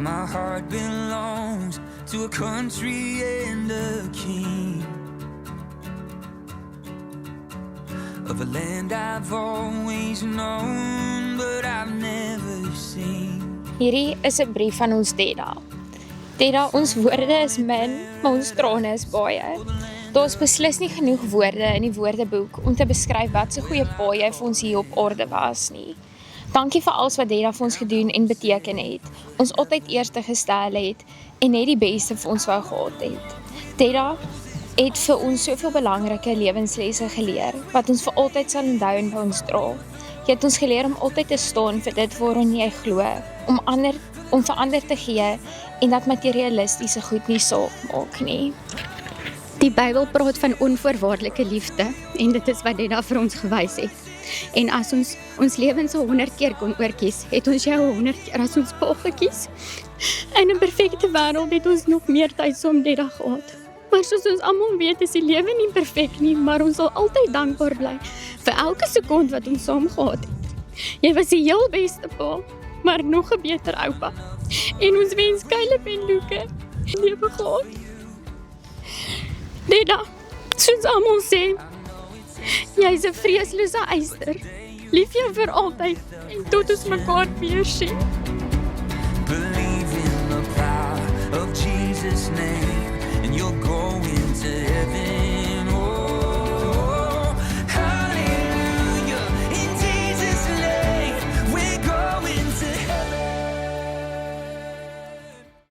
My heart belongs to a country and a king, of a land I've always known, but I've never seen. Hierdie is 'n brief van ons Teda. Teda, ons woorde is min, maar ons trane is baie. Daar is beslis nie genoeg woorde in die woordeboek om te beskryf wat so goeie pa jy vir ons hier op aarde was nie. Dankie vir alles wat Teda vir ons gedoen en beteken het, ons altyd eerste gestel het en net die beste vir ons wou gehad het. Teda het vir ons soveel belangrike lewenslesse geleer, wat ons vir altyd sal onthou en by ons dra. Jy het ons geleer om altyd te staan vir dit waarin jy glo, om vir ander te gee en dat materialistiese goed nie saak maak nie. Die Bybel praat van onvoorwaardelike liefde en dit is wat Teda vir ons gewys het. En as ons lewens 100 keer kon oorkies, het ons jou 100 keer as ons pa gekies. In 'n perfekte wêreld het ons nog meer tyd saam Teda gehad. Maar soos ons almal weet, is die lewe nie perfek nie, maar ons sal altyd dankbaar bly vir elke sekond wat ons saam gehad het. Jy was die heel beste pa, maar nog 'n beter oupa. En ons wens Caleb en Luke lewe gehad. Teda, soos almal sê, jy is 'n vreeslose eyster. Lief jou vir altyd en tot ons mekaar weer sien. Believe in the power of Jesus' name.